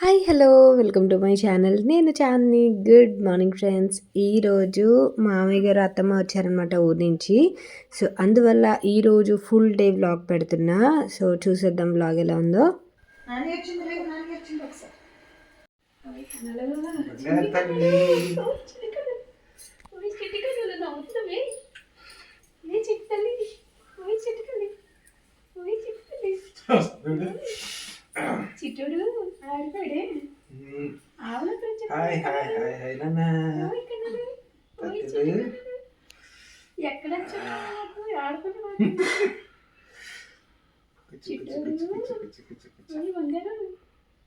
Hi hello welcome to my channel. నేను Chandini. Good morning friends. ఈరోజు మామయ్య గారు అత్తమ్మ వచ్చారనమాట ఊరి నుంచి. సో అందువల్ల ఈరోజు ఫుల్ డే వ్లాగ్ పెడుతున్నా. సో చూసేద్దాం వ్లాగ్ ఎలా ఉందో. చిట్టుడు ఆడిపోయాడే. ఎక్కడ ఆడుకుంటున్నాడు బంగారు.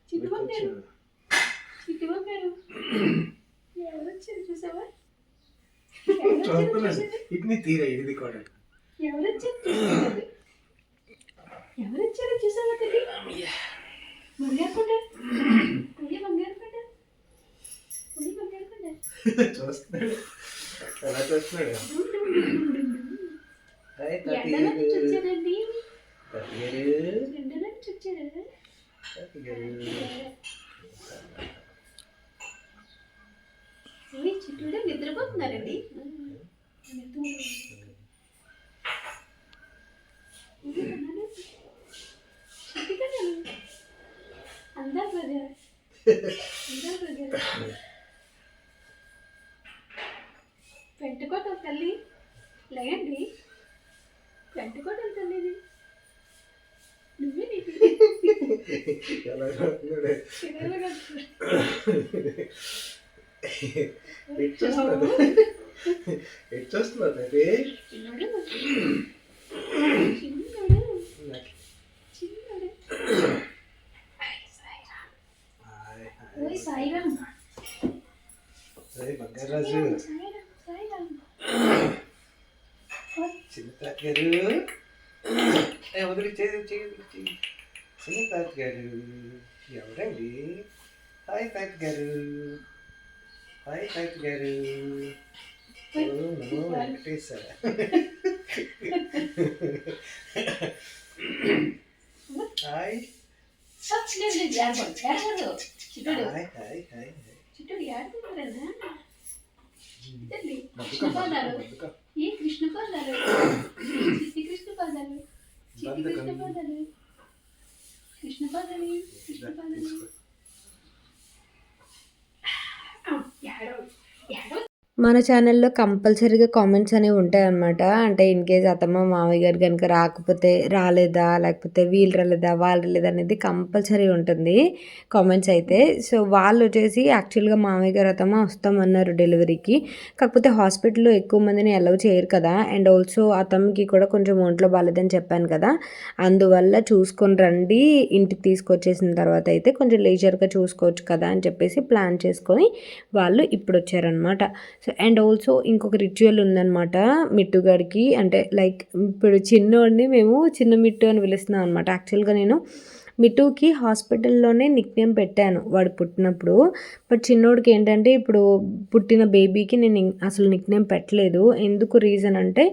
చిట్టు బంగారు, చిట్టు బంగారు ఎవరు వచ్చారు చూసావా? ఎవరు వచ్చారో చూసావా? తెలియ బంగారు కొండ, బంగారు కొండ, బంగారు కొండ చూస్తున్నాడు. ఎండలో నుంచి వచ్చారండి, ఎండలో నుంచి వచ్చారా? చిట్టుడే నిద్రపోతున్నారండి. अंदर बजा పెంటుకోవటం తల్లి లేండి. పెంటుకోవటం తల్లిది నువ్వే బంగారాజు చిన్న తాత గారు వదిలి చిన్న తాత గారు ఎవరండి? హాయ్ తాత గారు, హాయ్ తాత గారు. వెంకటేశ్వర హాయ్ చిట్టుడు ఆడుకుంటారా? కృష్ణ పాదాలు, ఏ కృష్ణ పాదాలు, చిట్టి కృష్ణ పాదాలు, చిట్టి కృష్ణ పాదాలు, కృష్ణ పాదాలు, కృష్ణ పాదాలు. మన ఛానల్లో కంపల్సరీగా కామెంట్స్ అనేవి ఉంటాయన్నమాట. అంటే ఇన్ కేస్ అత్తమ్మ మామయ్య గారు కనుక రాలేదా, లేకపోతే వీళ్ళు రాలేదా, వాళ్ళు రాలేదా అనేది కంపల్సరీ ఉంటుంది కామెంట్స్ అయితే. సో వాళ్ళు వచ్చేసి యాక్చువల్గా మామయ్య గారు అత్తమ్మ వస్తామన్నారు డెలివరీకి. కాకపోతే హాస్పిటల్లో ఎక్కువ మందిని అలౌ చేయరు కదా. అండ్ ఆల్సో అత్తమ్మకి కూడా కొంచెం ఒంట్లో బాగాలేదని చెప్పాను కదా. అందువల్ల చూసుకొని రండి, ఇంటికి తీసుకొచ్చేసిన తర్వాత అయితే కొంచెం లేజర్గా చూసుకోవచ్చు కదా అని చెప్పేసి ప్లాన్ చేసుకొని వాళ్ళు ఇప్పుడు వచ్చారనమాట. సో అండ్ ఆల్సో ఇంకొక రిచువల్ ఉందన్నమాట మిట్టుగాడికి. అంటే లైక్ ఇప్పుడు చిన్నోడిని మేము చిన్న మిట్టు అని పిలుస్తున్నాం అనమాట. యాక్చువల్గా నేను మిట్టుకి హాస్పిటల్లోనే నిక్ నేమ్ పెట్టాను వాడు పుట్టినప్పుడు. బట్ చిన్నోడికి ఏంటంటే ఇప్పుడు పుట్టిన బేబీకి నేను అసలు నిక్ నేమ్ పెట్టలేదు. ఎందుకు రీజన్ అంటే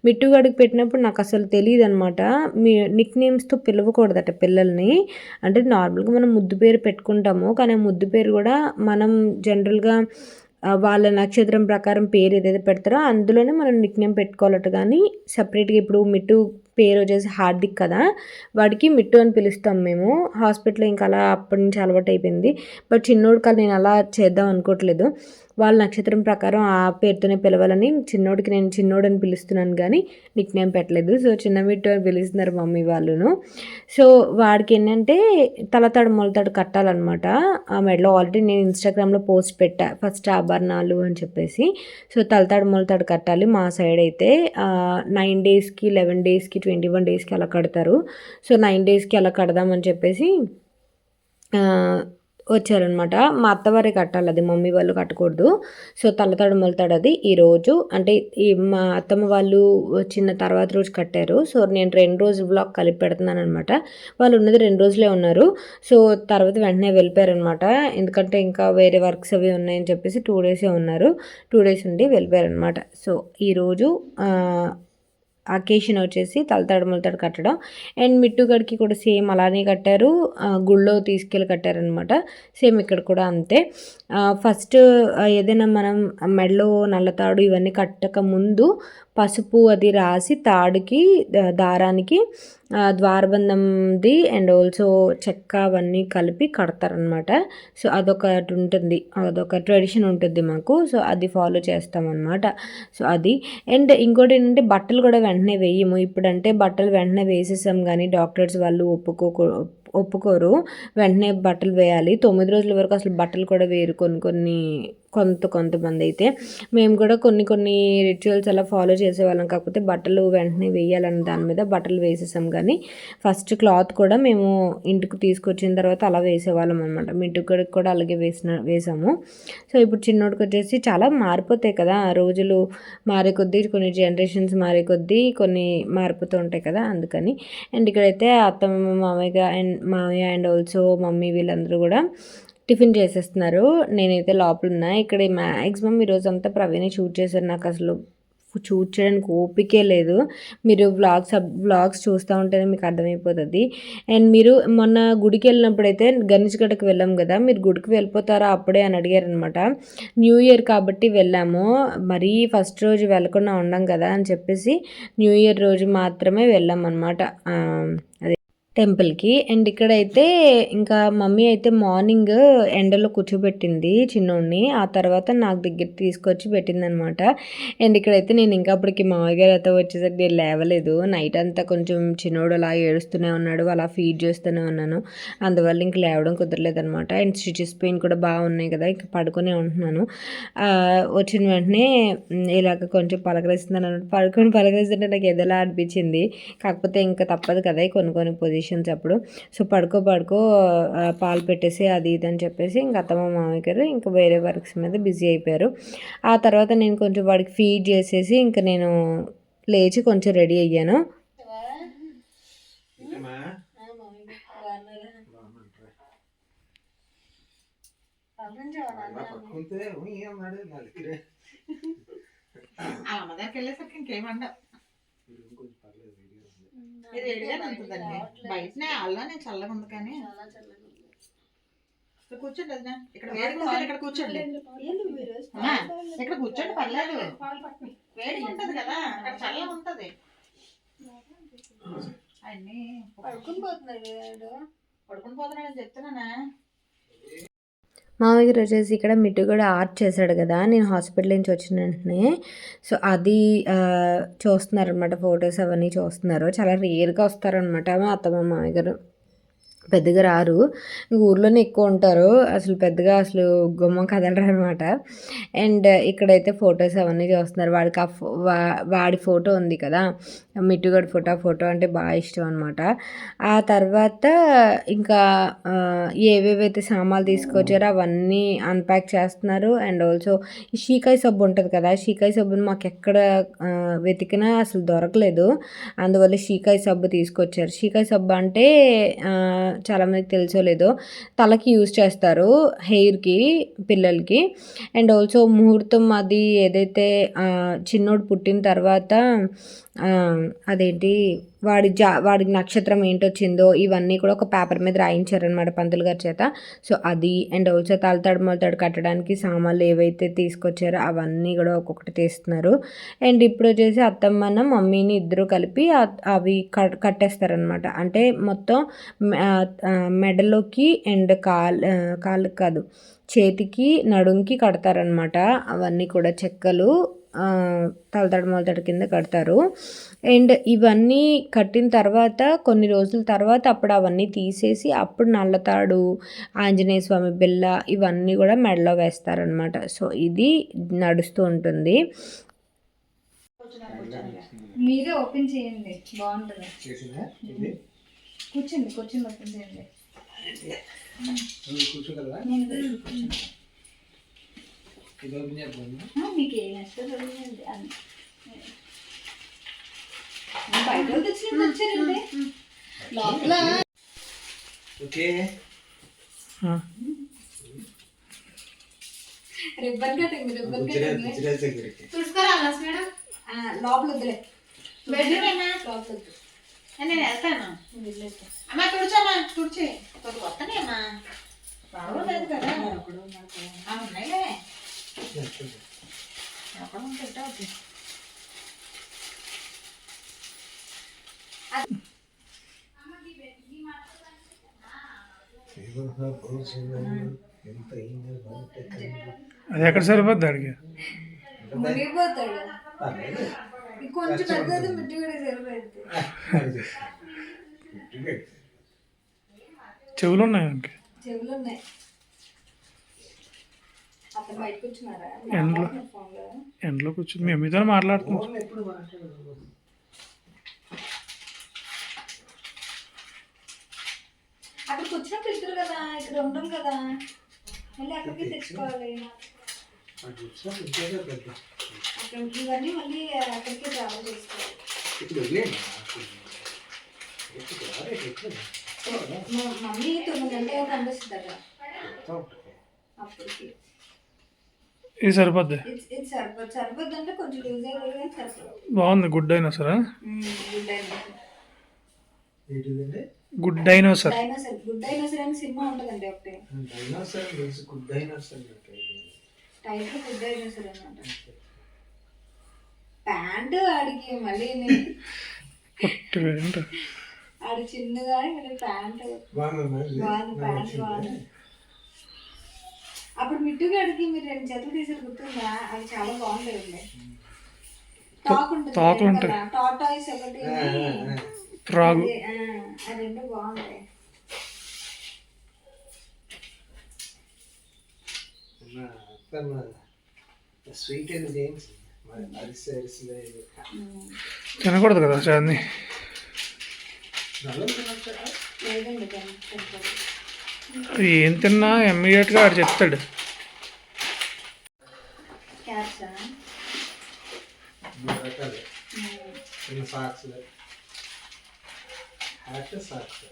మిట్టుగాడికి పెట్టినప్పుడు నాకు అసలు తెలియదు అనమాట. మీ నిక్ నేమ్స్తో పిలవకూడదట పిల్లల్ని. అంటే నార్మల్గా మనం ముద్దు పేరు పెట్టుకుంటాము, కానీ ముద్దు పేరు కూడా మనం జనరల్గా వాళ్ళ నక్షత్రం ప్రకారం పేరు ఏదైతే పెడతారో అందులోనే మనం నిక్ నేమ్ పెట్టుకోవాలట. కానీ సపరేట్గా ఇప్పుడు మిట్టు పేరు వచ్చేసి హార్దిక్ కదా, వాడికి మిట్టు అని పిలుస్తాం మేము హాస్పిటల్లో. ఇంకా అలా అప్పటి నుంచి అలవాటు అయిపోయింది. బట్ చిన్నోడికి నేను అలా చేద్దాం అనుకోవట్లేదు. వాళ్ళ నక్షత్రం ప్రకారం ఆ పేరుతోనే పిలవాలని చిన్నోడికి నేను చిన్నోడు అని పిలుస్తున్నాను, కానీ నిక్ నేమ్ పెట్టలేదు. సో చిన్న మిట్టు అని పిలుస్తున్నారు మమ్మీ వాళ్ళును. సో వాడికి ఏంటంటే తలతాడు మొలతాడు కట్టాలన్నమాట ఆ మెడలో. ఆల్రెడీ నేను ఇన్స్టాగ్రామ్లో పోస్ట్ పెట్టా ఫస్ట్ ఆభరణాలు అని చెప్పేసి. సో తలతాడు మొలతాడు కట్టాలి మా సైడ్ అయితే. 9 డేస్కి 11 డేస్కి 21 డేస్కి అలా కడతారు. సో 9 డేస్కి అలా కడదామని చెప్పేసి వచ్చారనమాట. మా అత్తవారే కట్టాలి, అది మమ్మీ వాళ్ళు కట్టకూడదు. సో తలతాడు మొలతాడు అది ఈరోజు అంటే మా అత్తమ్మ వాళ్ళు వచ్చిన తర్వాత రోజు కట్టారు. సో నేను 2 రోజులు బ్లాగ్ కలిపి పెడుతున్నాను అనమాట. వాళ్ళు ఉన్నది 2 రోజులే ఉన్నారు. సో తర్వాత వెంటనే వెళ్ళిపోయారనమాట. ఎందుకంటే ఇంకా వేరే వర్క్స్ అవి ఉన్నాయని చెప్పేసి 2 డేసే ఉన్నారు. 2 డేస్ ఉండి వెళ్ళిపోయారనమాట. సో ఈరోజు అకేషన్ వచ్చేసి తలతాడు మొలతాడు కట్టడం. అండ్ మిట్టుగడికి కూడా సేమ్ అలానే కట్టారు, గుళ్ళో తీసుకెళ్ళి కట్టారనమాట. సేమ్ ఇక్కడ కూడా అంతే. ఫస్ట్ ఏదైనా మనం మెడలో నల్లతాడు ఇవన్నీ కట్టక ముందు పసుపు అది రాసి తాడుకి దారానికి ద్వారబంధంది అండ్ ఆల్సో చెక్క అవన్నీ కలిపి కడతారనమాట. సో అదొకటి ఉంటుంది, అదొక ట్రెడిషన్ ఉంటుంది మాకు. సో అది ఫాలో చేస్తామన్నమాట. సో అది. అండ్ ఇంకోటి ఏంటంటే బట్టలు కూడా వెంటనే వేయము. ఇప్పుడంటే బట్టలు వెంటనే వేసేసాం కానీ డాక్టర్స్ వాళ్ళు ఒప్పుకోరు వెంటనే బట్టలు వేయాలి. 9 రోజుల వరకు అసలు బట్టలు కూడా వేయరు కొంతమంది అయితే. మేము కూడా కొన్ని రిచువల్స్ అలా ఫాలో చేసేవాళ్ళం. కాకపోతే బట్టలు వెంటనే వేయాలన్న దాని మీద బట్టలు వేసేసాం. కానీ ఫస్ట్ క్లాత్ కూడా మేము ఇంటికి తీసుకొచ్చిన తర్వాత అలా వేసేవాళ్ళం అనమాట. మిట్టుకడికి కూడా అలాగే వేసాము. సో ఇప్పుడు చిన్నోడికి వచ్చేసి చాలా మారిపోతాయి కదా, రోజులు మారే కొద్దీ కొన్ని జనరేషన్స్ మారే కొద్దీ కొన్ని మారిపోతూ ఉంటాయి కదా, అందుకని. అండ్ ఇక్కడైతే అత్తమ్మ మామయ్య అండ్ ఆల్సో మమ్మీ వీళ్ళందరూ కూడా టిఫిన్ చేసేస్తున్నారు. నేనైతే లోపల ఉన్నా. ఇక్కడ మ్యాక్సిమం ఈరోజు అంతా ప్రవీణ్ షూట్ చేశారు. నాకు అసలు షూట్ చేయడానికి ఓపికే లేదు. మీరు వ్లాగ్స్ చూస్తూ ఉంటేనే మీకు అర్థమైపోతుంది. అండ్ మీరు మొన్న గుడికి వెళ్ళినప్పుడైతే గణేష్గడ్డకి వెళ్ళాం కదా, మీరు గుడికి వెళ్ళిపోతారా అప్పుడే అని అడిగారనమాట. న్యూ ఇయర్ కాబట్టి వెళ్ళాము, మరీ ఫస్ట్ రోజు వెళ్ళకుండా ఉండం కదా అని చెప్పేసి న్యూ ఇయర్ రోజు మాత్రమే వెళ్ళాం అనమాట టెంపుల్కి. అండ్ ఇక్కడైతే ఇంకా మమ్మీ అయితే మార్నింగ్ ఎండలో కూర్చోబెట్టింది చిన్నోడిని, ఆ తర్వాత నాకు దగ్గర తీసుకొచ్చి పెట్టిందనమాట. అండ్ ఇక్కడైతే నేను ఇంకా అప్పటికి మామయ్య గారు అయితే వచ్చేసరికి నేను లేవలేదు. నైట్ అంతా కొంచెం చిన్నోడు అలా ఏడుస్తూనే ఉన్నాడు, అలా ఫీడ్ చేస్తూనే ఉన్నాను. అందువల్ల ఇంక లేవడం కుదరలేదనమాట. అండ్ స్టిచెస్ పెయిన్ కూడా బాగున్నాయి కదా, ఇంక పడుకునే ఉంటున్నాను. వచ్చిన వెంటనే ఇలాగ కొంచెం పలకరిస్తున్నాను అనమాట. పలకరిస్తుంటే నాకు ఎదలా అనిపించింది. కాకపోతే ఇంకా తప్పదు కదా కొన్ని పొజిషన్స్ అప్పుడు. సో పడుకో పాలు పెట్టేసి అది ఇది అని చెప్పేసి ఇంకా అత్తమ్మ మామయ్య గారు ఇంకా వేరే వర్క్స్ మీద బిజీ అయిపోయారు. ఆ తర్వాత నేను కొంచెం వాడికి ఫీడ్ చేసేసి ఇంకా నేను లేచి కొంచెం రెడీ అయ్యాను. ఇంకేమండ ఇది ఎడిగానే ఉంటుందండి, బయటనే అల్లానే చల్లగా ఉంది. కానీ కూర్చోండి వదినా, ఇక్కడ వేడిగా ఉంటుంది, ఇక్కడ కూర్చోండి. ఇక్కడ కూర్చోండి పర్లేదు, వేడిగా ఉంటుంది కదా, అక్కడ చల్లగా ఉంటుంది. అన్నీ పడుకుని పోతున్నాడని చెప్తున్నానా. మామయ్య గారు వచ్చేసి ఇక్కడ మిట్టు కూడా ఆర్ట్ చేశాడు కదా, నేను హాస్పిటల్ నుంచి వచ్చిన వెంటనే. సో అది చూస్తున్నారనమాట, ఫొటోస్ అవన్నీ చూస్తున్నారు. చాలా రేర్గా వస్తారనమాట మా అత్తమ్మ మామయ్య గారు, పెద్దగా రారు. ఊర్లోనే ఎక్కువ ఉంటారు, అసలు పెద్దగా అసలు గుమ్మం కదలరు అనమాట. అండ్ ఇక్కడైతే ఫొటోస్ అవన్నీ చూస్తున్నారు. వాడికి వాడి ఫోటో ఉంది కదా, మిట్టుగడి ఫోటో అంటే బాగా ఇష్టం అనమాట. ఆ తర్వాత ఇంకా ఏవేవైతే సామాన్లు తీసుకొచ్చారో అవన్నీ అన్ప్యాక్ చేస్తున్నారు. అండ్ ఆల్సో ఈ షీకాయ సబ్బు ఉంటుంది కదా, షీకాయ సబ్బుని మాకు ఎక్కడ వెతికినా అసలు దొరకలేదు. అందువల్ల షీకాయ సబ్బు తీసుకొచ్చారు. షీకాయ సబ్బు అంటే చాలామందికి తెలుసో లేదో తలకి యూజ్ చేస్తారు, హెయిర్కి, పిల్లలకి. అండ్ ఆల్సో ముహూర్తం అది ఏదైతే చిన్నోడు పుట్టిన తర్వాత అదేంటి వాడికి నక్షత్రం ఏంటొచ్చిందో ఇవన్నీ కూడా ఒక పేపర్ మీద రాయించారనమాట పంతులు గారి చేత. సో అది. అండ్ ఆల్సో తలతాడు మొలతాడు కట్టడానికి సామాన్లు ఏవైతే తీసుకొచ్చారో అవన్నీ కూడా ఒక్కొక్కటి తీస్తున్నారు. అండ్ ఇప్పుడు వచ్చేసి అత్తమ్మన మమ్మీని ఇద్దరు కలిపి అవి కట్టేస్తారనమాట. అంటే మొత్తం మెడలోకి అండ్ కాళ్ళకి కాదు, చేతికి నడుంకి కడతారనమాట. అవన్నీ కూడా చెక్కలు తలతాడు మొలతాడు కింద కడతారు. అండ్ ఇవన్నీ కట్టిన తర్వాత కొన్ని రోజుల తర్వాత అప్పుడు అవన్నీ తీసేసి అప్పుడు నల్లతాడు, ఆంజనేయ స్వామి బిళ్ళ ఇవన్నీ కూడా మెడలో వేస్తారనమాట. సో ఇది నడుస్తూ ఉంటుంది. మీరే ఓపెన్ చేయండి, బాగుంటుంది. కూర్చోండి ఓపెన్ చేయండి. మీకు ఏం నచ్చదు బయట వచ్చారండి లోపల. రిబ్బన్ కటింగ్ చూసుకోరా మేడం, లోపల వద్దులే. బెడ్రూమేనా లోపలికి నేను వెళ్తాను. వెళ్ళేస్తా. అమ్మా తుడిచమ్మా, తుడిచి కొద్ది వస్తానేమ్మా. బాగోలేదు కదా, ఉన్నాయిలే ఎక్కడ ఉంటాయి. ఎంత అయిందో బాగుంటే అది ఎక్కడ సరిపోద్ది అడిగి మునిగిపోతాడు. పర్లేదు. ఇది కొంచెం పెద్దది మిట్టి కూడా సరిపోయింది. చెవులు ఉన్నాయి ఇంక చెవులు ఉన్నాయి. అతను బయటకు వచ్చినారా ఎండ్లో ఫోన్లో? ఎండ్లో కూర్చుని మేము మీతో మాట్లాడుతున్నాం. ఫోన్లో ఎప్పుడు మాట్లాడదు. అక్కడికి వచ్చినప్పుడు ఇద్దరు కదా, ఇక్కడ ఉండం కదా, మళ్ళీ అక్కడికి తెచ్చుకోవాలి. అటు వచ్చినప్పుడు ఇంకేదో పెద్ద అక్కడికి ఇవన్నీ మళ్ళీ అక్కడికి ట్రావెల్ చేసుకోవాలి. ఇప్పుడు వదిలేండి. ఇప్పుడు రాలేదు, ఎప్పుడు మమ్మీ 9 గంటలు కనిపిస్తుందట చెప్తా ఉంటుంది. అప్పటికి. ఇది సరిపోద్ది. ఇది సరిపోద్ది అంటే కొంచెం లూజ్ అయిపోయి కానీ సరిపోదు. బాగుంది. Good dinosaur. Good dinosaur. ఏంటిదండి? Good dinosaur. Dinosaur good dinosaur అని సినిమా ఉంటుందండి ఒకటి. డైనోసార్ తెలుసు, good dinosaur title good dinosaur అనమాట. ప్యాంటు ఆడికి మళ్ళీ ఏంట ఆడి చిన్నగా మళ్ళీ ప్యాంటు బాగుంది. ప్యాంట్ బాగుంది. అప్పుడు మిట్టుగాడికి మీరు 2 జతలు తీసారు గుర్తుందా? అవి చాలా బాగుంటాయి. తాకు ఉంటాయి. టాటాయిస్ ఒకటి, ఫ్రాగ్. ఆ 2 బాగుంటాయి. స్వీట్ అండ్ జేమ్స్ అరిసి అరిసిలే తినకూడదు కదా చాన్ని. లేదండి సరిపోదు. ఏం తిన్నా ఇమ్మీడియట్గా ఆడు చెప్తాడు. క్యాప్సా 3 రకాలు. చిన్న సాక్స్, హ్యాట్, సాక్స్.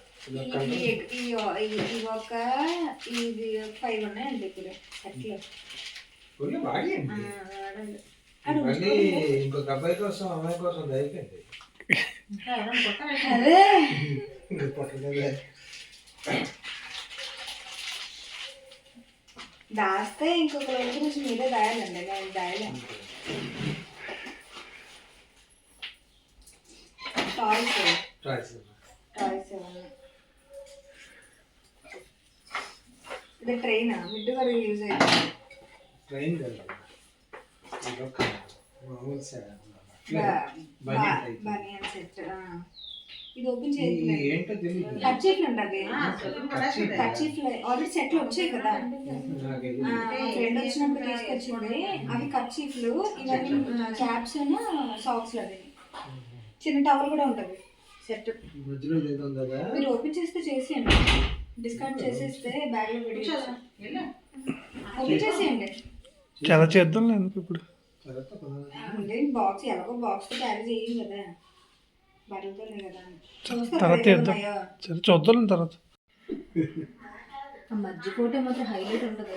ఇవి ఒక ఇది 5 ఉన్నాయండి ఇప్పుడు అట్లా. ఫుల్ వాడండి. వాడండి. మళ్ళీ ఇంకొక అబ్బాయి కోసం అమ్మాయి కోసం దయకండి. అదే ఇంకా పుట్టలేదే. దాస్తే ఇంకొక రోజు గురించి మీరే దాయాలండి. నేను దాయలేను. Toys toys. ఇది ట్రైనా మిడ్డు వరకు యూజ్ అయ్యింది. ట్రైన్ కదా, ఇదొక మామూలు బనియన్ బనియన్ సెట్. ఇది ఓపెన్ చేయాలి. ఏంటో తెలియదు. కర్చీఫ్లు ఉండాలి. కర్చీఫ్లు ఆల్రెడీ సెట్లు వచ్చాయి కదా. ఫ్రెండ్ వచ్చినప్పుడు తీసుకొచ్చింది. అవి కర్చీఫ్లు, ఇవన్నీ క్యాప్స్ సాక్స్. అవి చిన్న టవల్ కూడా ఉంటుంది సెట్. మధ్యలో ఏదో ఉంది కదా, మీరు ఓపెన్ చేస్తే చేసేయండి. డిస్కౌంట్ చేసేస్తే బ్యాగ్లో పెట్టి ఓపెన్ చేసేయండి. చాలా చేద్దాం ఎందుకు ఇప్పుడు. అంటే బాక్స్ ఎలాగో బాక్స్తో క్యారీ చేయం కదా, బట్టలతోనే కదా. తర్వాత చేద్దాం. సరే చూద్దాం తర్వాత. ఆ మధ్య ఫోటో మాత్రం హైలైట్ ఉంటుంది.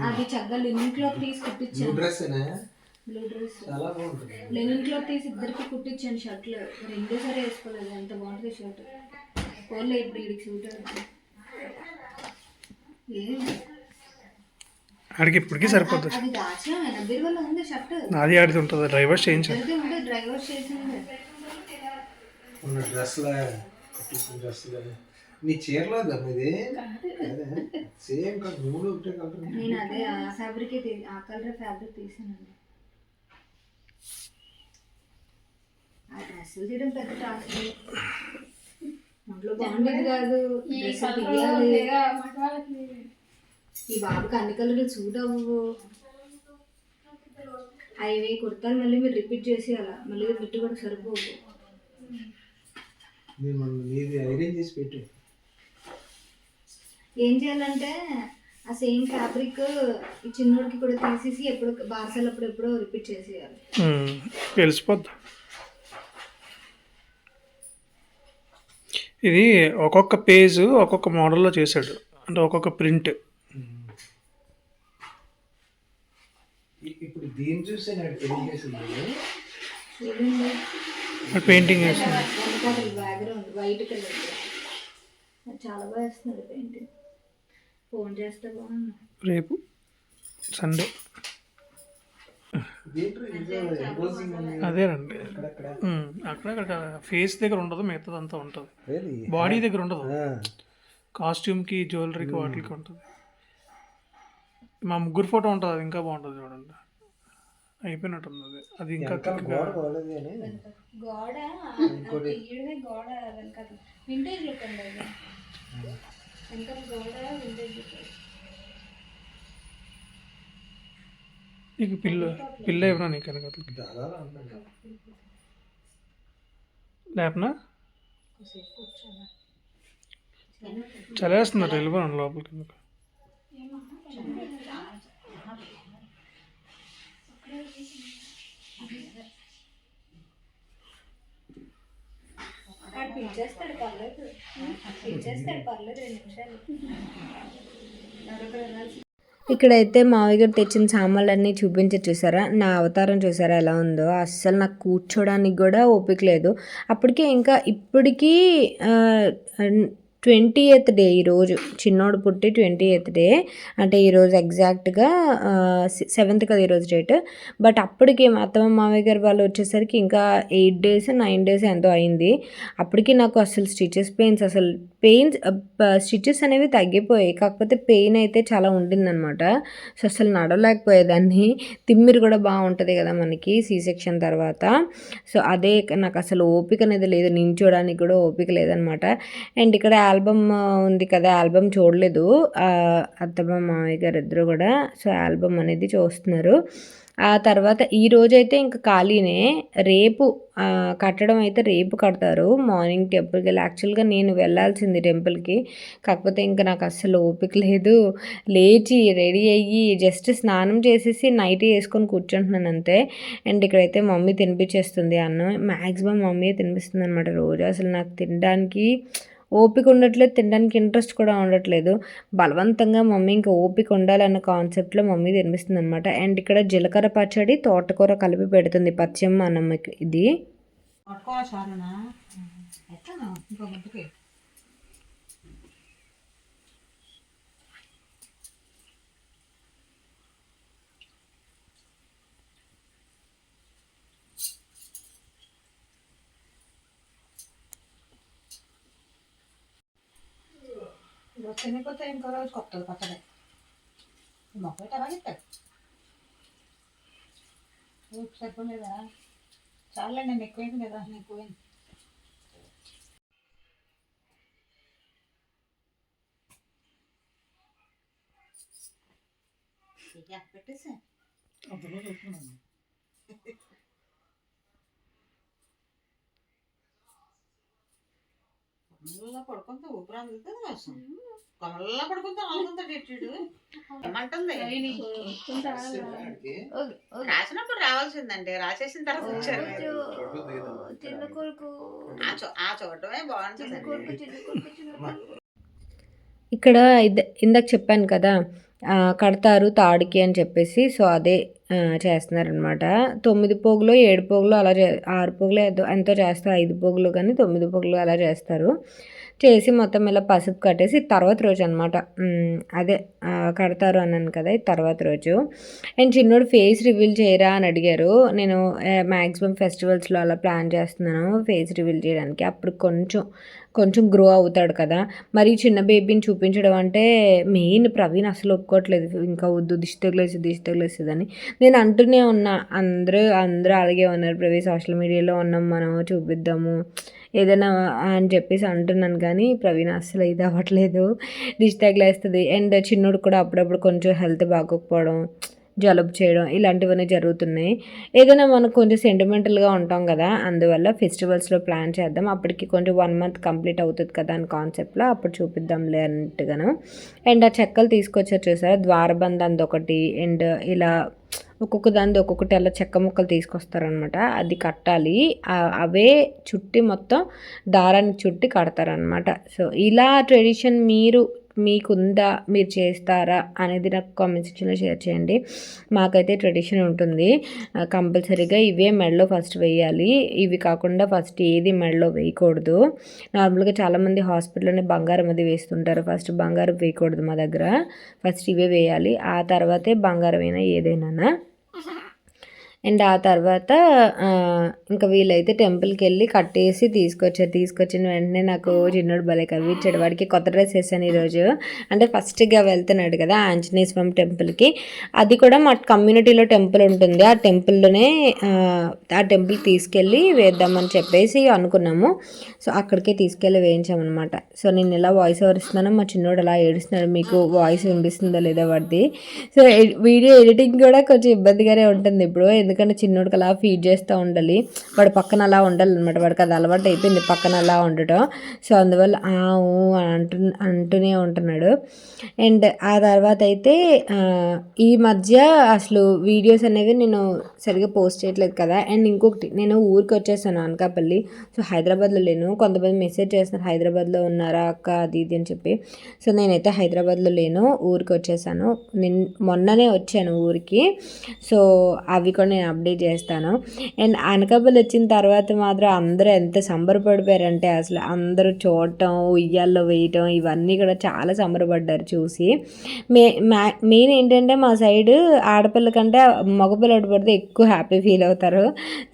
అది చక్కగా లినిన్ క్లాత్ తీసి కుట్టించాను. బ్లూ డ్రెస్ చాలా బాగుంటుంది. లెనిన్ క్లాత్ తీసి ఇద్దరికి కుట్టించాను. షర్ట్లు 2 సారి వేసుకోలేదు. ఎంత బాగుంటుంది షర్ట్. పోలే ఇప్పుడు వీడికి సూట్ అవుతుంది. ఆడికి ఇప్పటికీ సరిపోతుంది. అది దాచా బీరువల్ల ఉంది షర్ట్. నాది ఆడిది ఉంటుంది. డ్రైవర్స్ చేయించాలి. డ్రైవర్ చేసింది. ఉన్న డ్రెస్లా డ్రెస్సులు నీ చీరలో ఇది సేమ్ కాదు, 3 ఒకటే కలర్. నేను అదే ఆ ఫ్యాబ్రిక్ ఆ కలర్ ఫ్యాబ్రిక్ తీసానండి. ఆ డ్రెస్సులు తీయడం పెద్ద టాస్క్. ఒంట్లో బాగుండేది కాదు, డ్రెస్ తీయాలి. ఈ బాబుకి అన్ని కలర్లు సూట్ అవ్వవు. అవి కుర్తాలు మళ్ళీ మీరు రిపీట్ చేసి అలా మళ్ళీ బిట్టు కూడా సరిపోవు. నీది ఐరన్ చేసి పెట్టు. ఏం చేయాలంటే ఆ సేమ్ ఫ్యాబ్రిక్ ఈ చిన్నోడికి కూడా తీసేసి ఎప్పుడు బార్సల్ ఎప్పుడో రిపీట్ చేసేయాలి. తెలిసిపోద్ది. ఇది ఒక్కొక్క పేజ్ ఒక్కొక్క మోడల్లో చేశాడు. అంటే ఒక్కొక్క ప్రింట్. ఇప్పుడు దీన్ని చూసే నాకు తెలియజేసింది. పెయింటింగ్ వేస్తుంది. బ్యాక్గ్రౌండ్ వైట్ కలర్ చాలా బాగా వేస్తున్నారు పెయింటింగ్. ఫోన్ చేస్తే బాగుంది. రేపు సండే అదేనండి. అక్కడ ఫేస్ దగ్గర ఉండదు, మిగతాదంతా ఉంటుంది. బాడీ దగ్గర ఉండదు, కాస్ట్యూమ్కి జ్యువెలరీకి వాటికి ఉంటుంది. మా ముగ్గురు ఫోటో ఉంటుంది, అది ఇంకా బాగుంటుంది చూడండి. అయిపోయినట్టుంది అది. అది ఇంకా గోడ తీయడమే, గోడ వెనకాల వింటేజ్ లుక్ అండి. అది వెనకాల గోడ వింటేజ్ లుక్. నీకు పిల్ల ఏమన్నా నీకు వెనకట్లకి లేపనా చలేస్తున్నారు, వెళ్ళిపోయాను లోపలికి. ఎందుకు పిలిచేస్తాడు పర్లేదు, 2 నిమిషాలు. ఇక్కడైతే మావయ్య గారు తెచ్చిన సామాన్లన్నీ చూసారా, నా అవతారం చూసారా ఎలా ఉందో. అస్సలు నాకు కూర్చోడానికి కూడా ఓపిక లేదు. అప్పటికే ఇంకా ఇప్పటికీ 20th డే ఈరోజు. చిన్నోడు పుట్టి 20th డే, అంటే ఈరోజు ఎగ్జాక్ట్గా 7th కదా ఈరోజు డేట్. బట్ అప్పటికి మా అత్తమ్మ మావయ్య గారు వాళ్ళు వచ్చేసరికి ఇంకా 8 days 9 days ఎంతో అయింది. అప్పటికి నాకు అసలు పెయిన్స్ స్టిచెస్ అనేవి తగ్గిపోయాయి, కాకపోతే పెయిన్ అయితే చాలా ఉండిందనమాట. సో అసలు నడవలేకపోయేదాన్ని. తిమ్మిరి కూడా బాగుంటుంది కదా మనకి C-section తర్వాత. సో అదే నాకు అసలు ఓపిక అనేది లేదు, నించోడానికి కూడా ఓపిక లేదనమాట. అండ్ ఇక్కడ ఆల్బమ్ ఉంది కదా, ఆల్బమ్ చూడలేదు అత్తమ్మ మామయ్య గారు ఇద్దరు కూడా. సో ఆల్బమ్ అనేది చూస్తున్నారు. ఆ తర్వాత ఈ రోజైతే ఇంకా ఖాళీనే. రేపు కట్టడం అయితే రేపు కడతారు మార్నింగ్ టెంపుల్కి వెళ్ళి. యాక్చువల్గా నేను వెళ్ళాల్సింది టెంపుల్కి, కాకపోతే ఇంకా నాకు అస్సలు ఓపిక లేదు. లేచి రెడీ అయ్యి జస్ట్ స్నానం చేసేసి నైట్ వేసుకొని కూర్చుంటున్నాను అంతే. అండ్ ఇక్కడైతే మమ్మీ తినిపించేస్తుంది అన్నం. మ్యాక్సిమం మమ్మీ తినిపిస్తుంది అనమాట రోజు. అసలు నాకు తినడానికి ఓపిక ఉండట్లేదు, తినడానికి ఇంట్రెస్ట్ కూడా ఉండట్లేదు. బలవంతంగా మమ్మీ ఇంకా ఓపిక ఉండాలన్న కాన్సెప్ట్లో మమ్మీ తినిపిస్తుంది అనమాట. అండ్ ఇక్కడ జీలకర్ర పచ్చడి, తోటకూర కలిపి పెడుతుంది పచ్చమ్మ అన్నమ్మకి. ఇది తినిపోతే ఇంకో రోజు కొత్తది పచ్చడి మొక్క అలాగే ఇస్తాడు. సరిపోలేదా? చాలే, నేను ఎక్కువైంది కదా. ఎక్కువైంది. పెట్టేసా కమల్లా పడుకుంటా ఊపిరి అందుతుంది కోసం. కమల్లా పడుకుంటా ఆడుకుంటాడు ఎట్టాడు ఏమంటుంది. రాసినప్పుడు రావాల్సిందండి, రాసేసిన తర్వాత వచ్చారు. ఆ చూడటమే బాగుంటుంది. ఇక్కడ ఇందాక చెప్పాను కదా కడతారు తాడికి అని చెప్పేసి. సో అదే చేస్తున్నారనమాట. 9 పోగులు 7 పోగులు అలా 6 పోగులు ఎంతో చేస్తారు. 5 పోగులు కానీ 9 పోగులు అలా చేస్తారు. చేసి మొత్తం ఇలా పసుపు కట్టేసి తర్వాత రోజు అనమాట. అదే కడతారు అన్నాను కదా, ఇది తర్వాత రోజు. అండ్ చిన్నోడు ఫేస్ రివీల్ చేయరా అని అడిగారు. నేను మ్యాక్సిమం ఫెస్టివల్స్లో అలా ప్లాన్ చేస్తున్నాను ఫేస్ రివీల్ చేయడానికి. అప్పుడు కొంచెం గ్రో అవుతాడు కదా. మరి చిన్న బేబీని చూపించడం అంటే మెయిన్ ప్రవీణ్ అసలు ఒప్పుకోవట్లేదు. ఇంకా వద్దు, దిష్టి తగిలేస్తుందని నేను అంటూనే ఉన్నా. అందరూ అలాగే ఉన్నారు. ప్రవీణ్ సోషల్ మీడియాలో ఉన్నాం, మనం చూపిద్దాము ఏదైనా అని చెప్పేసి అంటున్నాను, కానీ ప్రవీణ్ అస్సలు ఇది అవ్వట్లేదు, దిష్టి తగిలేస్తుంది. అండ్ చిన్నోడు కూడా అప్పుడప్పుడు కొంచెం హెల్త్ బాగోకపోవడం, జలుబు చేయడం ఇలాంటివన్నీ జరుగుతున్నాయి. ఏదైనా మనకు కొంచెం సెంటిమెంటల్గా ఉంటాం కదా, అందువల్ల ఫెస్టివల్స్లో ప్లాన్ చేద్దాం. అప్పటికి కొంచెం 1 month కంప్లీట్ అవుతుంది కదా అని కాన్సెప్ట్లో అప్పుడు చూపిద్దాంలే అన్నట్టుగాను. అండ్ ఆ చెక్కలు తీసుకొచ్చారు చూసారా, ద్వారబంధంది ఒకటి, అండ్ ఇలా ఒక్కొక్కటి అలా చెక్క ముక్కలు తీసుకొస్తారనమాట. అది కట్టాలి. అవే చుట్టి మొత్తం దారానికి చుట్టి కడతారనమాట. సో ఇలా ట్రెడిషన్ మీరు మీకుందా, మీరు చేస్తారా అనేది నాకు కామెంట్ సెక్షన్లో షేర్ చేయండి. మాకైతే ట్రెడిషన్ ఉంటుంది, కంపల్సరీగా ఇవే మెడలో ఫస్ట్ వేయాలి. ఇవి కాకుండా ఫస్ట్ ఏది మెడలో వేయకూడదు. నార్మల్గా చాలామంది హాస్పిటల్లోనే బంగారం అది వేస్తుంటారు. ఫస్ట్ బంగారం వేయకూడదు మా దగ్గర, ఫస్ట్ ఇవే వేయాలి. ఆ తర్వాతే బంగారం అయినా ఏదైనా. అండ్ ఆ తర్వాత ఇంకా వీళ్ళైతే టెంపుల్కి వెళ్ళి కట్టేసి తీసుకొచ్చిన వెంటనే నాకు చిన్నోడు భలే కనిపించాడు. వాడికి కొత్త డ్రెస్ వేసాను ఈరోజు. అంటే ఫస్ట్గా వెళ్తున్నాడు కదా ఆంజనేయ స్వామి టెంపుల్కి. అది కూడా మా కమ్యూనిటీలో టెంపుల్ ఉంటుంది. ఆ టెంపుల్లోనే ఆ టెంపుల్కి తీసుకెళ్ళి వేద్దామని చెప్పేసి అనుకున్నాము. సో అక్కడికే తీసుకెళ్ళి వేయించామన్నమాట. సో నేను ఇలా వాయిస్ ఓవర్ ఇస్తున్నాను, మా చిన్నోడు అలా ఏడుస్తున్నాడు. మీకు వాయిస్ వినిపిస్తుందో లేదో వాడిది. సో వీడియో ఎడిటింగ్ కూడా కొంచెం ఇబ్బందిగానే ఉంటుంది ఇప్పుడు, ఎందుకంటే చిన్నోడికి అలా ఫీడ్ చేస్తూ ఉండాలి. వాడు పక్కన అలా ఉండాలన్నమాట. వాడికి అది అలవాటు అయిపోయింది పక్కన అలా ఉండటం. సో అందువల్ల అంటూనే ఉంటున్నాడు. అండ్ ఆ తర్వాత అయితే ఈ మధ్య అసలు వీడియోస్ అనేవి నేను సరిగ్గా పోస్ట్ చేయట్లేదు కదా. అండ్ ఇంకొకటి, నేను ఊరికి వచ్చేసాను అనకాపల్లి. సో హైదరాబాద్లో లేను. కొంతమంది మెసేజ్ చేస్తున్నారు హైదరాబాద్లో ఉన్నారా అక్క అది ఇది అని చెప్పి. సో నేనైతే హైదరాబాద్లో లేను, ఊరికి వచ్చేసాను. మొన్ననే వచ్చాను ఊరికి. సో అవి కూడా నేను అప్డేట్ చేస్తాను. అండ్ అనకాపల్లి వచ్చిన తర్వాత మాత్రం అందరూ ఎంత సంబరపడిపోయారంటే అసలు అందరూ చూడటం, ఉయ్యాల్లో వేయటం ఇవన్నీ కూడా చాలా సంబరపడ్డారు చూసి. మెయిన్ ఏంటంటే మా సైడ్ ఆడపిల్ల కంటే మగపిల్లడు పుడితే ఎక్కువ హ్యాపీ ఫీల్ అవుతారు.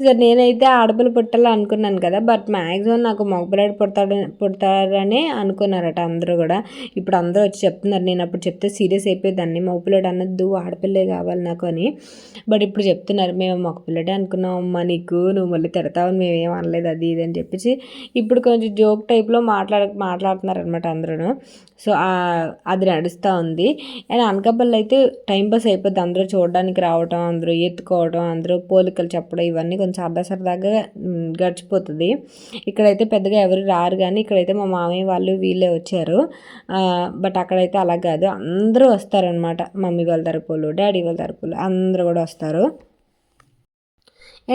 సో నేనైతే ఆడపిల్ల పుట్టాలి అనుకున్నాను కదా, బట్ మ్యాక్సిమం నాకు మగపిల్లడు పుడతారని అనుకున్నారట అందరూ కూడా. ఇప్పుడు అందరూ వచ్చి చెప్తున్నారు. నేను అప్పుడు చెప్తే సీరియస్ అయిపోయేదాన్ని, మగపిల్లడు అన్నద్దు ఆడపిల్లే కావాలి నాకు అని. బట్ ఇప్పుడు చెప్తున్నారు మేము మగపిల్లడే అనుకున్నాం అమ్మ, నువ్వు మళ్ళీ తిడతావని మేమేం అనలేదు అది ఇది అని చెప్పేసి ఇప్పుడు కొంచెం జోక్ టైప్లో మాట్లాడుతున్నారు అనమాట అందరూ. సో అది నడుస్తూ ఉంది. అండ్ అనకాపల్లి అయితే టైంపాస్ అయిపోద్ది. అందరూ చూడడానికి రావటం, అందరూ ఎత్తుకోవడం, అందరూ పోలికలు చెప్పడం ఇవన్నీ కొంచెం సరదాగా గడిచిపోతుంది. ఇక్కడైతే పెద్దగా ఎవరు రారు, కానీ ఇక్కడైతే మా మామయ్య వాళ్ళు వీళ్ళే వచ్చారు. బట్ అక్కడైతే అలా కాదు, అందరూ వస్తారనమాట. మమ్మీ వాళ్ళ తరపులు, డాడీ వాళ్ళ తరపులు అందరూ కూడా వస్తారు.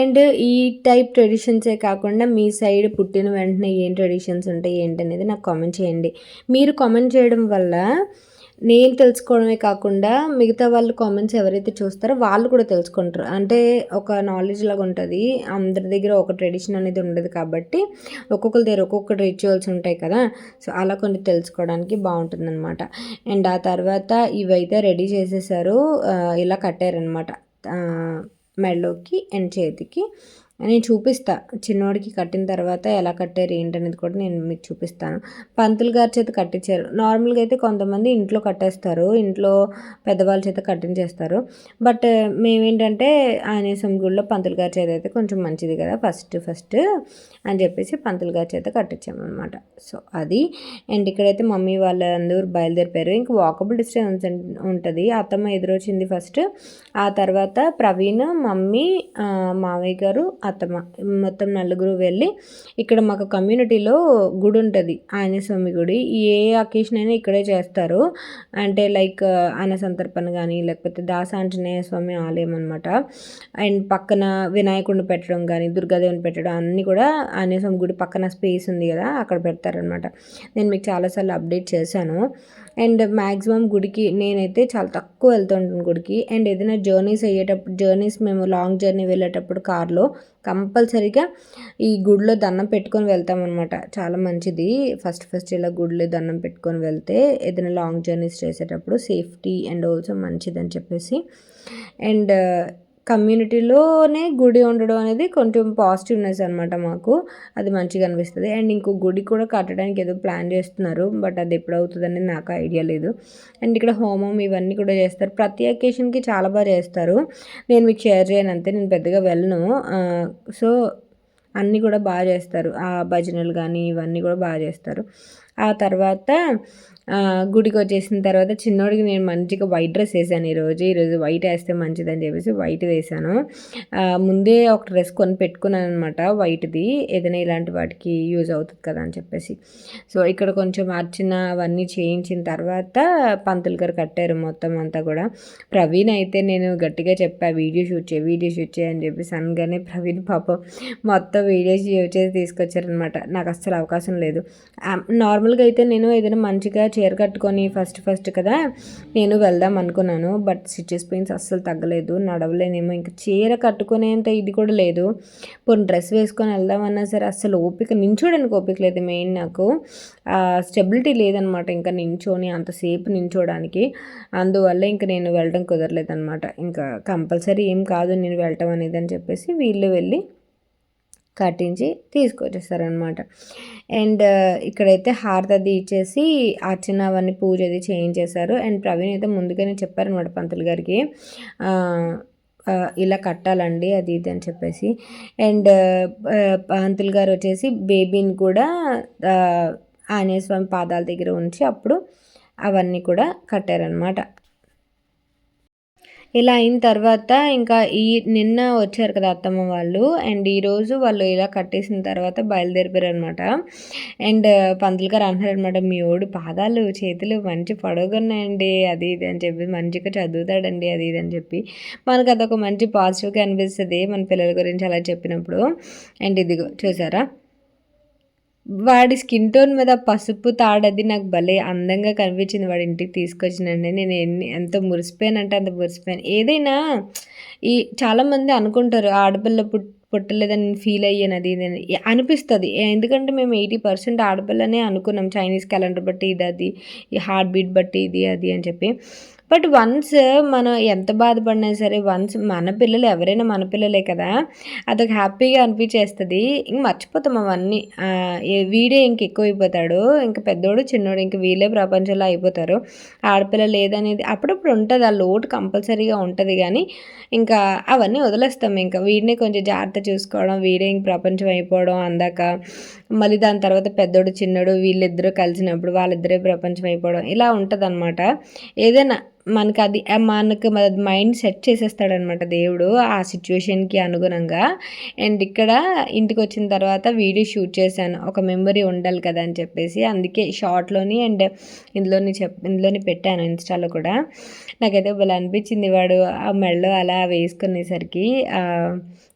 అండ్ ఈ టైప్ ట్రెడిషన్సే కాకుండా మీ సైడ్ పుట్టిన వెంటనే ఏం ట్రెడిషన్స్ ఉంటాయి ఏంటనేది నాకు కామెంట్ చేయండి. మీరు కామెంట్ చేయడం వల్ల నేను తెలుసుకోవడమే కాకుండా మిగతా వాళ్ళు కామెంట్స్ ఎవరైతే చూస్తారో వాళ్ళు కూడా తెలుసుకుంటారు. అంటే ఒక నాలెడ్జ్ లాగా ఉంటుంది. అందరి దగ్గర ఒక ట్రెడిషన్ అనేది ఉండదు కాబట్టి ఒక్కొక్కరి దగ్గర ఒక్కొక్క రిచువల్స్ ఉంటాయి కదా. సో అలా కొన్ని తెలుసుకోవడానికి బాగుంటుందన్నమాట. అండ్ ఆ తర్వాత ఇవైతే రెడీ చేసేసారు, ఇలా కట్టారనమాట మెడలోకి అండ్ చేతికి. నేను చూపిస్తా చిన్నోడికి కట్టిన తర్వాత ఎలా కట్టారు ఏంటనేది కూడా నేను మీకు చూపిస్తాను. పంతులు గారి చేత కట్టించారు. నార్మల్గా అయితే కొంతమంది ఇంట్లో కట్టేస్తారు, ఇంట్లో పెద్దవాళ్ళ చేత కట్టించేస్తారు. బట్ మేమేంటంటే ఆంజనేయ స్వామి గుడిలో పంతులు గారి చేత అయితే కొంచెం మంచిది కదా ఫస్ట్ అని చెప్పేసి పంతులు గారి చేత కట్టించామన్నమాట. సో అది. అండ్ ఇక్కడైతే మమ్మీ వాళ్ళందరూ బయలుదేరిపోయారు. ఇంకా వాకబుల్ డిస్టెన్స్ ఉంటుంది. అత్తమ్మ ఎదురొచ్చింది ఫస్ట్, ఆ తర్వాత ప్రవీణ్, మమ్మీ, మావయ్య గారు, అత్తమ్మ, మొత్తం నలుగురు వెళ్ళి ఇక్కడ మాకు కమ్యూనిటీలో గుడి ఉంటుంది, ఆంజనేయ స్వామి గుడి. ఏ అకేషన్ అయినా ఇక్కడే చేస్తారు. అంటే లైక్ అన్నసంతర్పణ కానీ లేకపోతే దాసాంజనేయ స్వామి ఆలయం అనమాట. అండ్ పక్కన వినాయకుడిని పెట్టడం కానీ దుర్గాదేవిని పెట్టడం అన్నీ కూడా ఆంజనేయ స్వామి గుడి పక్కన స్పేస్ ఉంది కదా అక్కడ పెడతారనమాట. నేను మీకు చాలాసార్లు అప్డేట్ చేశాను. అండ్ మ్యాక్సిమం గుడికి నేనైతే చాలా తక్కువ వెళ్తూ ఉంటాను గుడికి. అండ్ ఏదైనా జర్నీస్ మేము లాంగ్ జర్నీ వెళ్ళేటప్పుడు కార్లో కంపల్సరీగా ఈ గుడిలో దండం పెట్టుకొని వెళ్తామన్నమాట. చాలా మంచిది. ఫస్ట్ ఇలా గుడిలో దండం పెట్టుకొని వెళ్తే ఏదైనా లాంగ్ జర్నీస్ చేసేటప్పుడు సేఫ్టీ అండ్ ఆల్సో మంచిదని చెప్పేసి. అండ్ కమ్యూనిటీలోనే గుడి ఉండడం అనేది కొంచెం పాజిటివ్నెస్ అనమాట మాకు, అది మంచిగా అనిపిస్తుంది. అండ్ ఇంకో గుడి కూడా కట్టడానికి ఏదో ప్లాన్ చేస్తున్నారు, బట్ అది ఎప్పుడు అవుతుందని నాకు ఐడియా లేదు. అండ్ ఇక్కడ హోమం ఇవన్నీ కూడా చేస్తారు. ప్రతి అకేషన్కి చాలా బాగా చేస్తారు. నేను మీకు షేర్ చేయను అంతే, నేను పెద్దగా వెళ్ళను. సో అన్నీ కూడా బాగా చేస్తారు. ఆ భజనలు కానీ ఇవన్నీ కూడా బాగా చేస్తారు. ఆ తర్వాత గుడికి వచ్చేసిన తర్వాత చిన్నోడికి నేను మంచిగా వైట్ డ్రెస్ వేసాను ఈరోజు వైట్ వేస్తే మంచిదని చెప్పేసి వైట్ వేసాను. ముందే ఒక డ్రెస్ కొని పెట్టుకున్నాను అనమాట వైట్ది, ఏదైనా ఇలాంటి వాటికి యూజ్ అవుతుంది కదా అని చెప్పేసి. సో ఇక్కడ కొంచెం అర్చన అవన్నీ చేయించిన తర్వాత పంతులు గారు కట్టారు మొత్తం అంతా కూడా. ప్రవీణ్ అయితే నేను గట్టిగా చెప్పా వీడియో షూట్ చేయి అని చెప్పేసి అనగానే ప్రవీణ్ పాపం మొత్తం వీడియో షూట్ చేసి తీసుకొచ్చారనమాట. నాకు అస్సలు అవకాశం లేదు. నార్మల్ నార్మల్గా అయితే నేను ఏదైనా మంచిగా చీర కట్టుకొని ఫస్ట్ కదా నేను వెళ్దాం అనుకున్నాను. బట్ స్టిచెస్ పెయిన్స్ అస్సలు తగ్గలేదు, నడవలేనేమో, ఇంకా చీర కట్టుకునేంత ఇది కూడా లేదు. పోనీ డ్రెస్ వేసుకొని వెళ్దామన్నా సరే అస్సలు నించోడానికి ఓపిక లేదు. మెయిన్ నాకు స్టెబిలిటీ లేదనమాట, ఇంకా నించోని అంతసేపు నించోడానికి. అందువల్ల ఇంకా నేను వెళ్ళడం కుదరలేదనమాట. ఇంకా కంపల్సరీ ఏం కాదు నేను వెళ్ళటం అనేది అని చెప్పేసి వీళ్ళు వెళ్ళి కట్టించి తీసుకొచ్చేస్తారనమాట. అండ్ ఇక్కడైతే హారతి అది ఇచ్చేసి అర్చన అవన్నీ పూజ అది చేయించేశారు. అండ్ ప్రవీణ్ అయితే ముందుగానే చెప్పారనమాట పంతులు గారికి, ఇలా కట్టాలండి అది ఇది అని చెప్పేసి. అండ్ పంతులు గారు వచ్చేసి బేబీని కూడా ఆంజనేయ స్వామి పాదాల దగ్గర ఉంచి అప్పుడు అవన్నీ కూడా కట్టారనమాట. ఇలా అయిన తర్వాత ఇంకా నిన్న వచ్చారు కదా అత్తమ్మ వాళ్ళు, అండ్ ఈరోజు వాళ్ళు ఇలా కట్టేసిన తర్వాత బయలుదేరిపోయారనమాట. అండ్ పంతులు గారు అంటున్నారనమాట, మీ ఓడు పాదాలు చేతులు మంచి పొడవుగున్నాయండి అది ఇది అని చెప్పి, మంచిగా చదువుతాడండి అది ఇది అని చెప్పి. మనకు అదొక మంచి పాజిటివ్గా అనిపిస్తుంది మన పిల్లల గురించి అలా చెప్పినప్పుడు. అండ్ ఇదిగో చూసారా, వాడి స్కిన్ టోన్ మీద పసుపు తాడది నాకు భలే అందంగా కనిపించింది వాడి ఇంటికి తీసుకొచ్చినండి. నేను ఎంత మురిసిపోయానంటే అంత మురిసిపోయాను. ఏదైనా చాలామంది అనుకుంటారు ఆడపిల్ల పుట్టలేదని ఫీల్ అయ్యాను అది ఇది అనిపిస్తుంది. ఎందుకంటే మేము 80% ఆడపిల్లనే అనుకున్నాం, చైనీస్ క్యాలెండర్ బట్టి ఇది అది, ఈ హార్ట్ బీట్ బట్టి ఇది అది అని చెప్పి. బట్ వన్స్ మనం ఎంత బాధపడినా సరే వన్స్ మన పిల్లలు ఎవరైనా మన పిల్లలే కదా, అదొక హ్యాపీగా అనిపించేస్తుంది. ఇంక మర్చిపోతాం అవన్నీ. వీడే ఇంక ఎక్కువైపోతాడు, ఇంకా పెద్దోడు చిన్నోడు ఇంక వీళ్ళే ప్రపంచంలో అయిపోతారు. ఆడపిల్ల లేదనేది అప్పుడప్పుడు ఉంటుంది, ఆ లోటు కంపల్సరీగా ఉంటుంది. కానీ ఇంకా అవన్నీ వదిలేస్తాం. ఇంకా వీడిని కొంచెం జాగ్రత్త చూసుకోవడం, వీడే ఇంక ప్రపంచం అయిపోవడం అందాక, మళ్ళీ దాని తర్వాత పెద్దోడు చిన్నోడు వీళ్ళిద్దరూ కలిసినప్పుడు వాళ్ళిద్దరే ప్రపంచం అయిపోవడం ఇలా ఉంటుంది అనమాట. ఏదైనా మనకు మైండ్ సెట్ చేసేస్తాడనమాట దేవుడు ఆ సిచ్యువేషన్కి అనుగుణంగా. అండ్ ఇక్కడ ఇంటికి వచ్చిన తర్వాత వీడియో షూట్ చేశాను, ఒక మెమరీ ఉండాలి కదా అని చెప్పేసి. అందుకే షార్ట్లోని అండ్ ఇందులోని పెట్టాను ఇన్స్టాలో కూడా. నాకైతే భలే అనిపించింది, వాడు ఆ మెడలో అలా వేసుకునేసరికి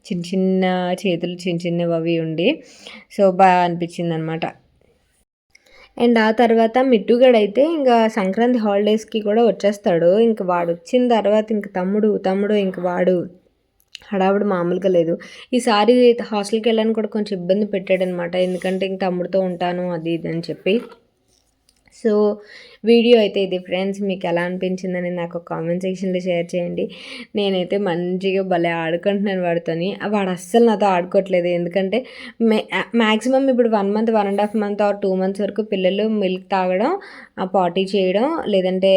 చిన్న చిన్న చేతులు చిన్న చిన్నవి అవి ఉండి సో బాగా అనిపించింది అనమాట. అండ్ ఆ తర్వాత మిట్టుగడైతే ఇంకా సంక్రాంతి హాలిడేస్కి కూడా వచ్చేస్తాడు. ఇంక వాడు వచ్చిన తర్వాత ఇంక తమ్ముడు ఇంక వాడు హడావుడు మామూలుగా లేదు. ఈసారి హాస్టల్కి వెళ్ళడానికి కూడా కొంచెం ఇబ్బంది పెట్టాడనమాట, ఎందుకంటే ఇంక తమ్ముడితో ఉంటాను అది ఇది అని చెప్పి. సో వీడియో అయితే ఇది ఫ్రెండ్స్, మీకు ఎలా అనిపించిందని నాకు కామెంట్ సెక్షన్లో షేర్ చేయండి. నేనైతే మంచిగా భలే ఆడుకుంటున్నాను వాడితోని. వాడు అస్సలు నాతో ఆడుకోవట్లేదు, ఎందుకంటే మ్యాక్సిమం ఇప్పుడు 1 month 1.5 month ఆర్ 2 months వరకు పిల్లలు మిల్క్ తాగడం, పాటీ చేయడం, లేదంటే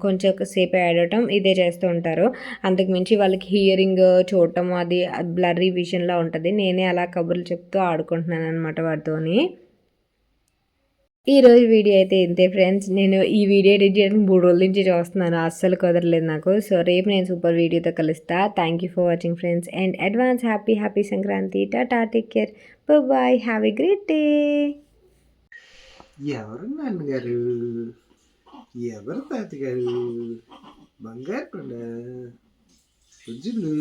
కొంచెం సేపు ఆడటం ఇదే చేస్తూ ఉంటారు. అంతకు మించి వాళ్ళకి హియరింగ్ చూడటం అది బ్లర్రీ విజన్లా ఉంటుంది. నేనే అలా కబుర్లు చెప్తూ ఆడుకుంటున్నాను అనమాట వాడితోని. ఈరోజు వీడియో అయితే ఇంతే ఫ్రెండ్స్. నేను ఈ వీడియో ఎడిట్ చేయడానికి 3 రోజుల నుంచి చూస్తున్నాను, అస్సలు కుదరలేదు నాకు. సో రేపు నేను సూపర్ వీడియోతో కలుస్తా. Thank you for watching friends, and advance happy Sankranti. Tata, take care, bye, have a great day. ఎవరు నాన్నగారు, ఎవరు తాతగారు, బంగారు కొండ, బుజ్జులు.